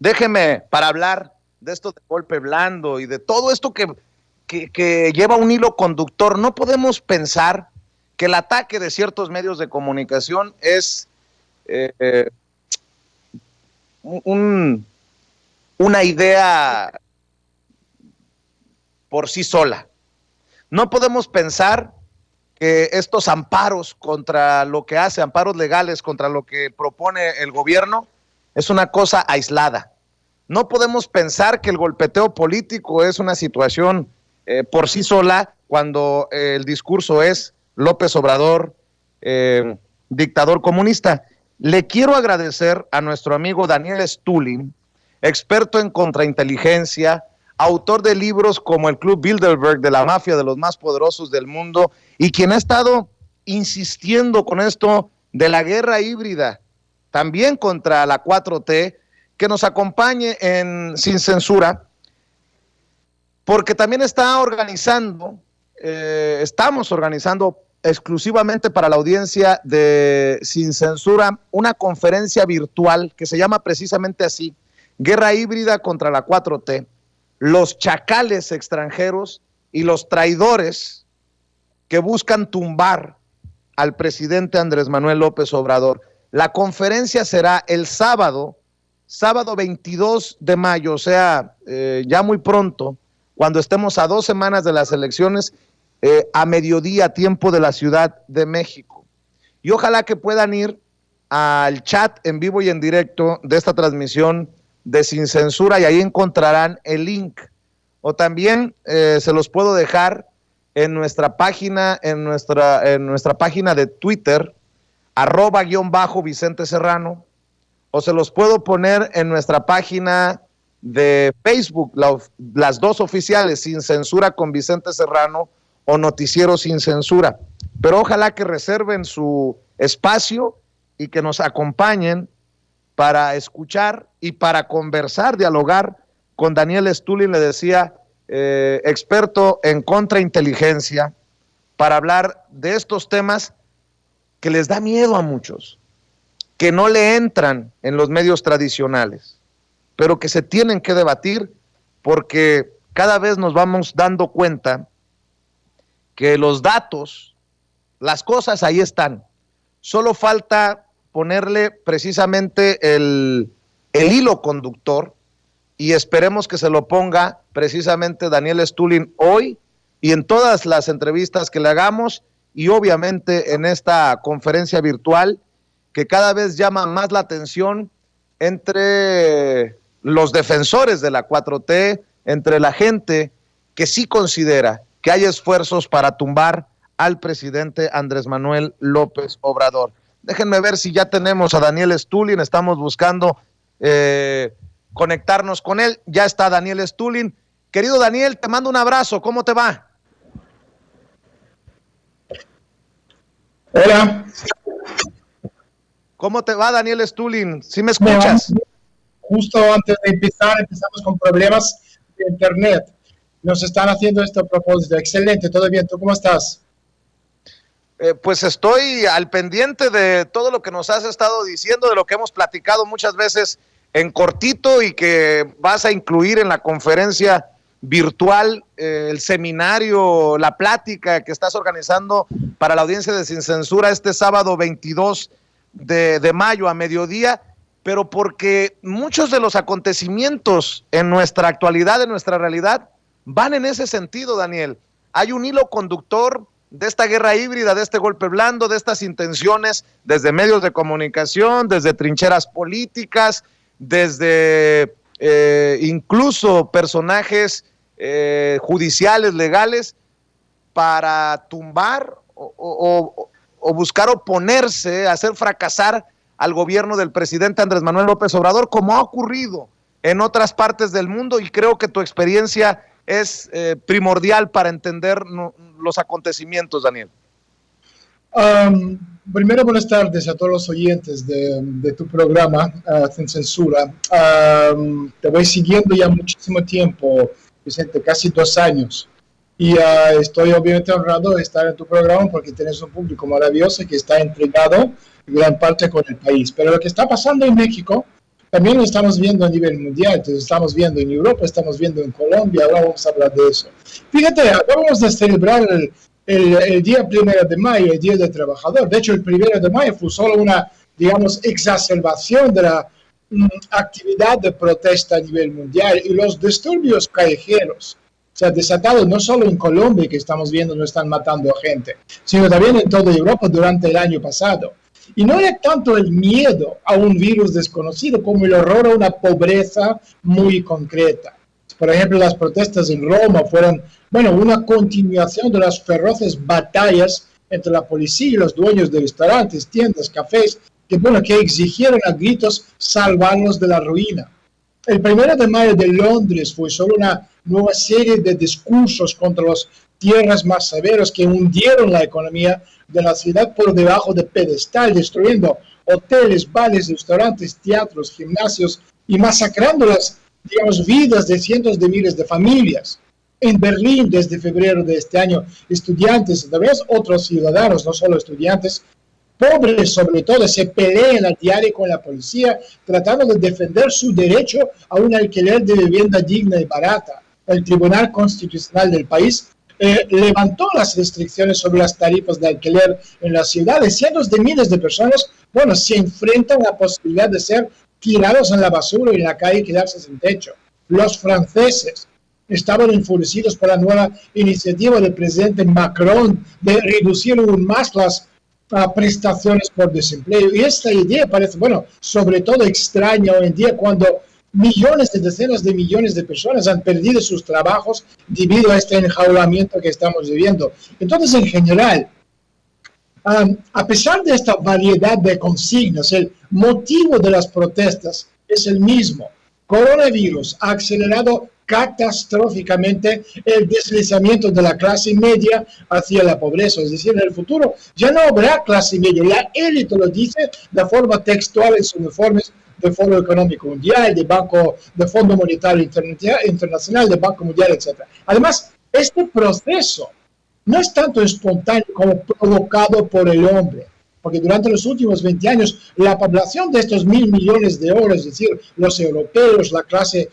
Déjeme, para hablar de esto de golpe blando y de todo esto que lleva un hilo conductor, no podemos pensar que el ataque de ciertos medios de comunicación es una idea por sí sola. No podemos pensar que estos amparos contra lo que hace, amparos legales contra lo que propone el gobierno, es una cosa aislada. No podemos pensar que el golpeteo político es una situación por sí sola cuando el discurso es López Obrador, dictador comunista. Le quiero agradecer a nuestro amigo Daniel Stulin, experto en contrainteligencia, autor de libros como El Club Bilderberg, de la mafia de los más poderosos del mundo, y quien ha estado insistiendo con esto de la guerra híbrida, también contra la 4T, que nos acompañe en Sin Censura, porque también estamos organizando exclusivamente para la audiencia de Sin Censura una conferencia virtual que se llama precisamente así, Guerra híbrida contra la 4T, los chacales extranjeros y los traidores que buscan tumbar al presidente Andrés Manuel López Obrador. La conferencia será el sábado 22 de mayo, o sea, ya muy pronto, cuando estemos a 2 semanas de las elecciones, a mediodía, tiempo de la Ciudad de México. Y ojalá que puedan ir al chat en vivo y en directo de esta transmisión de Sin Censura, y ahí encontrarán el link. O también se los puedo dejar en nuestra página, en nuestra página de Twitter, @Vicente Serrano, o se los puedo poner en nuestra página de Facebook, las dos oficiales, Sin Censura con Vicente Serrano o Noticiero Sin Censura. Pero ojalá que reserven su espacio y que nos acompañen para escuchar y para conversar, dialogar con Daniel Stulin, le decía, experto en contrainteligencia, para hablar de estos temas que les da miedo a muchos, que no le entran en los medios tradicionales, pero que se tienen que debatir porque cada vez nos vamos dando cuenta que los datos, las cosas ahí están. Solo falta ponerle precisamente el hilo conductor, y esperemos que se lo ponga precisamente Daniel Stulin hoy y en todas las entrevistas que le hagamos, y obviamente en esta conferencia virtual que cada vez llama más la atención entre los defensores de la 4T, entre la gente que sí considera que hay esfuerzos para tumbar al presidente Andrés Manuel López Obrador. Déjenme ver si ya tenemos a Daniel Stulin, estamos buscando conectarnos con él. Ya está Daniel Stulin. Querido Daniel, te mando un abrazo, ¿cómo te va? Hola. ¿Cómo te va, Daniel Stulin? ¿Sí me escuchas? Justo antes de empezamos con problemas de internet. Nos están haciendo esto a propósito. Excelente, todo bien. ¿Tú cómo estás? Pues estoy al pendiente de todo lo que nos has estado diciendo, de lo que hemos platicado muchas veces en cortito y que vas a incluir en la conferencia virtual, el seminario, la plática que estás organizando para la audiencia de Sin Censura este sábado 22 de mayo a mediodía, pero porque muchos de los acontecimientos en nuestra actualidad, en nuestra realidad, van en ese sentido, Daniel. Hay un hilo conductor de esta guerra híbrida, de este golpe blando, de estas intenciones desde medios de comunicación, desde trincheras políticas, desde incluso personajes judiciales, legales, para tumbar o buscar oponerse, hacer fracasar al gobierno del presidente Andrés Manuel López Obrador, como ha ocurrido en otras partes del mundo, y creo que tu experiencia es primordial para entender los acontecimientos, Daniel. Primero, buenas tardes a todos los oyentes de tu programa, Sin Censura. Te voy siguiendo ya muchísimo tiempo, Vicente, casi 2 años. Y estoy obviamente honrado de estar en tu programa porque tienes un público maravilloso que está entregado en gran parte con el país. Pero lo que está pasando en México también lo estamos viendo a nivel mundial. Entonces, estamos viendo en Europa, estamos viendo en Colombia, ahora vamos a hablar de eso. Fíjate, acabamos de celebrar el día 1 de mayo, el Día del Trabajador. De hecho, el 1 de mayo fue solo una, digamos, exacerbación de la actividad de protesta a nivel mundial, y los disturbios callejeros se han desatado no solo en Colombia, que estamos viendo no están matando a gente, sino también en toda Europa durante el año pasado. Y no era tanto el miedo a un virus desconocido como el horror a una pobreza muy concreta. Por ejemplo, las protestas en Roma fueron, una continuación de las feroces batallas entre la policía y los dueños de restaurantes, tiendas, cafés, que exigieron a gritos salvarlos de la ruina. El 1 de mayo de Londres fue solo una nueva serie de discursos contra los tierras más severos que hundieron la economía de la ciudad por debajo de pedestal, destruyendo hoteles, bares, restaurantes, teatros, gimnasios y masacrando las, vidas de cientos de miles de familias. En Berlín, desde febrero de este año, estudiantes y también otros ciudadanos, no solo estudiantes, pobres sobre todo, se pelean a diario con la policía tratando de defender su derecho a un alquiler de vivienda digna y barata. El Tribunal Constitucional del país levantó las restricciones sobre las tarifas de alquiler en las ciudades. Cientos de miles de personas, se enfrentan a la posibilidad de ser tirados en la basura y en la calle y quedarse sin techo. Los franceses estaban enfurecidos por la nueva iniciativa del presidente Macron de reducir aún más las prestaciones por desempleo. Y esta idea parece, sobre todo extraña hoy en día cuando decenas de millones de personas han perdido sus trabajos debido a este enjaulamiento que estamos viviendo. Entonces, en general, a pesar de esta variedad de consignas, el motivo de las protestas es el mismo. Coronavirus ha acelerado catastróficamente el deslizamiento de la clase media hacia la pobreza. Es decir, en el futuro ya no habrá clase media. La élite lo dice de forma textual en sus informes del Foro Económico Mundial, del Fondo Monetario Internacional, del Banco Mundial, etc. Además, este proceso no es tanto espontáneo como provocado por el hombre, porque durante los últimos 20 años la población de estos 1.000 millones de horas, es decir, los europeos, la clase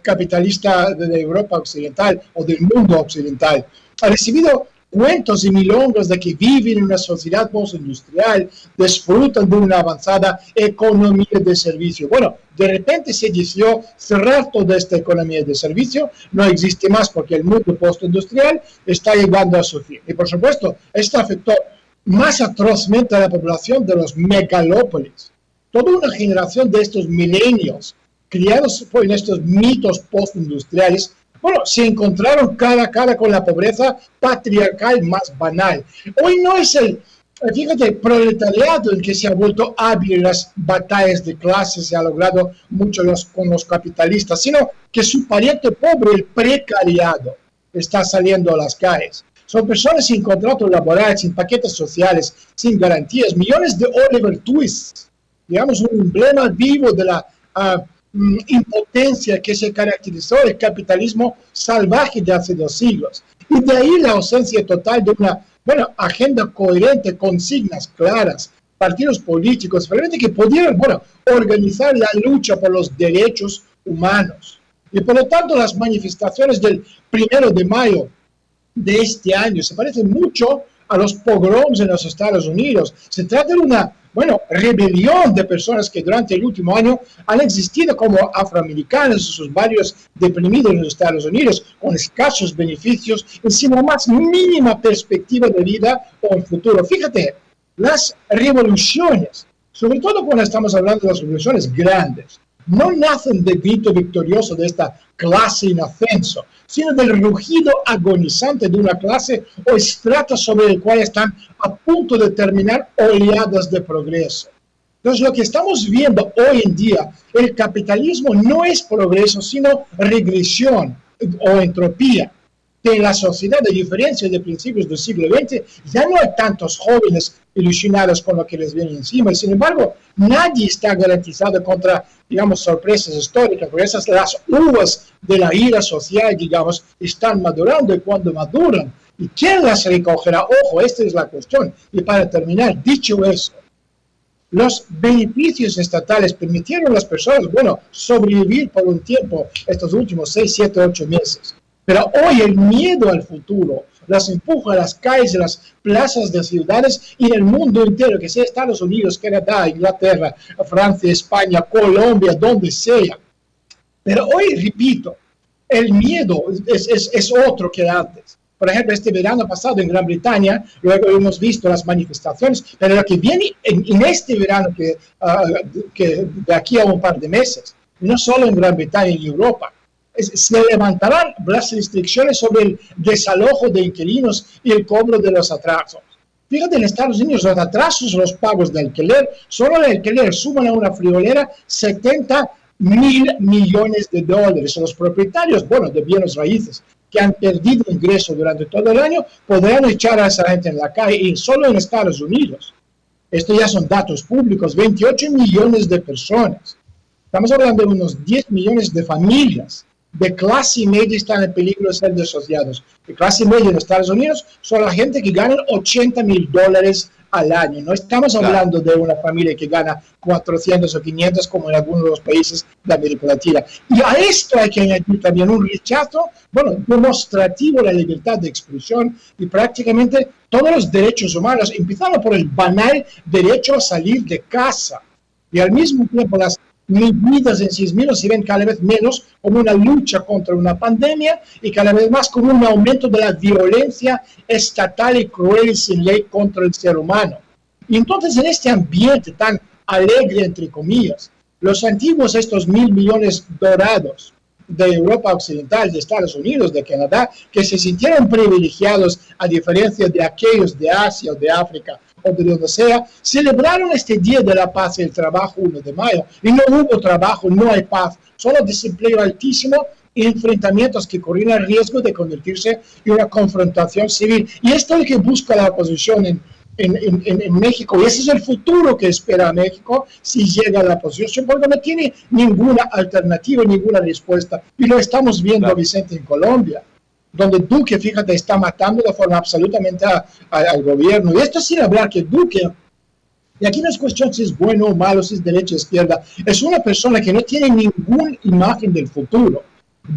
capitalista de Europa Occidental o del mundo occidental, ha recibido cuentos y milongas de que viven en una sociedad postindustrial, disfrutan de una avanzada economía de servicio. De repente se decidió cerrar toda esta economía de servicio, no existe más porque el mundo postindustrial está llegando a su fin. Y por supuesto, esto afectó más atrozmente a la población de los megalópolis. Toda una generación de estos milenios, criados en estos mitos postindustriales, se encontraron cara a cara con la pobreza patriarcal más banal. Hoy no es el proletariado el que se ha vuelto hábil en las batallas de clases, se ha logrado mucho con los capitalistas, sino que su pariente pobre, el precariado, está saliendo a las calles. Son personas sin contrato laboral, sin paquetes sociales, sin garantías, millones de Oliver Twists, un emblema vivo de la impotencia que se caracterizó el capitalismo salvaje de hace 2 siglos. Y de ahí la ausencia total de una agenda coherente, consignas claras, partidos políticos, realmente que pudieran organizar la lucha por los derechos humanos. Y por lo tanto las manifestaciones del 1 de mayo de este año se parecen mucho a los pogroms en los Estados Unidos. Se trata de una rebelión de personas que durante el último año han existido como afroamericanos en sus barrios deprimidos en los Estados Unidos, con escasos beneficios y sin la más mínima perspectiva de vida o un futuro. Fíjate, las revoluciones, sobre todo cuando estamos hablando de las revoluciones grandes, no nacen del grito victorioso de esta clase en ascenso, sino del rugido agonizante de una clase o estrato sobre el cual están a punto de terminar oleadas de progreso. Entonces, lo que estamos viendo hoy en día, el capitalismo no es progreso, sino regresión o entropía. Que en la sociedad, a diferencia de principios del siglo XX, ya no hay tantos jóvenes ilusionados con lo que les viene encima. Y sin embargo, nadie está garantizado contra, sorpresas históricas, porque esas las uvas de la ira social, están madurando, y cuando maduran, ¿y quién las recogerá? Ojo, esta es la cuestión. Y para terminar, dicho eso, Los beneficios estatales permitieron a las personas, bueno, sobrevivir por un tiempo estos últimos 6, 7, 8 meses. Pero hoy el miedo al futuro las empuja a las calles, a las plazas de ciudades y en el mundo entero, que sea Estados Unidos, Canadá, Inglaterra, Francia, España, Colombia, donde sea. Pero hoy, repito, el miedo es otro que antes. Por ejemplo, este verano pasado en Gran Bretaña, luego hemos visto las manifestaciones, pero lo que viene en este verano, que de aquí a un par de meses, no solo en Gran Bretaña y en Europa, se levantarán las restricciones sobre el desalojo de inquilinos y el cobro de los atrasos. Fíjate, en Estados Unidos los atrasos, los pagos de alquiler, solo el alquiler suman a una friolera 70.000 millones de dólares. Los propietarios, bueno, de bienes raíces, que han perdido ingresos durante todo el año, podrán echar a esa gente en la calle, y solo en Estados Unidos. Esto ya son datos públicos, 28 millones de personas. Estamos hablando de unos 10 millones de familias de clase media están en peligro de ser desasociados. De clase media en Estados Unidos son la gente que gana $80,000 al año. No estamos hablando de una familia que gana 400 o 500 como en algunos de los países de América Latina. Y a esto hay que añadir también un rechazo, bueno, demostrativo de la libertad de expresión y prácticamente todos los derechos humanos, empezando por el banal derecho a salir de casa. Y al mismo tiempo las medidas en sí mismas se ven cada vez menos como una lucha contra una pandemia y cada vez más como un aumento de la violencia estatal y cruel y sin ley contra el ser humano. Y entonces en este ambiente tan alegre, entre comillas, los antiguos, estos 1.000 millones dorados de Europa Occidental, de Estados Unidos, de Canadá, que se sintieron privilegiados a diferencia de aquellos de Asia o de África o de donde sea, celebraron este Día de la Paz y el Trabajo 1 de mayo, y no hubo trabajo, no hay paz, solo desempleo altísimo y enfrentamientos que corrían el riesgo de convertirse en una confrontación civil. Y esto es lo que busca la oposición en México, y ese es el futuro que espera México si llega a la oposición, porque no tiene ninguna alternativa, ninguna respuesta, y lo estamos viendo, claro, Vicente, en Colombia, donde Duque, fíjate, está matando de forma absolutamente al gobierno. Y esto sin hablar que Duque, y aquí no es cuestión si es bueno o malo, si es derecha o izquierda, es una persona que no tiene ninguna imagen del futuro.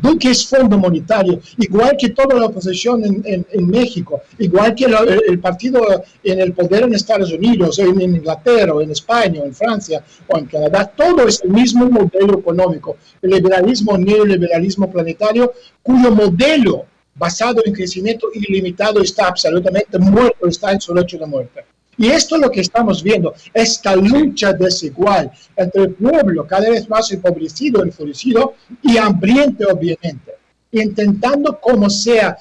Duque es fondo monetario, igual que toda la oposición en México, igual que el partido en el poder en Estados Unidos, en Inglaterra, o en España, o en Francia, o en Canadá, todo es el mismo modelo económico, el liberalismo, neoliberalismo planetario, cuyo modelo basado en crecimiento ilimitado está absolutamente muerto, está en su lecho de muerte. Y esto es lo que estamos viendo, esta lucha desigual entre el pueblo cada vez más empobrecido, enfurecido y hambriento, obviamente, intentando como sea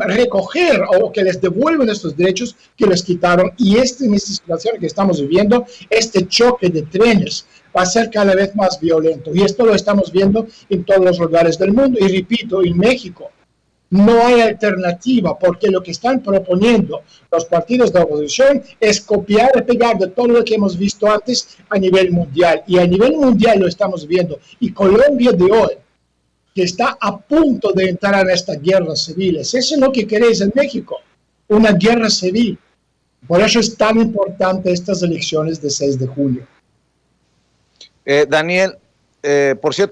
recoger o que les devuelvan estos derechos que les quitaron. Y esta situación que estamos viviendo, este choque de trenes, va a ser cada vez más violento. Y esto lo estamos viendo en todos los lugares del mundo. Y repito, en México no hay alternativa, porque lo que están proponiendo los partidos de oposición es copiar y pegar de todo lo que hemos visto antes a nivel mundial. Y a nivel mundial lo estamos viendo. Y Colombia de hoy, que está a punto de entrar en esta guerra civil, ¿eso es lo que queréis en México? Una guerra civil. Por eso es tan importante estas elecciones de 6 de julio. Daniel, por cierto,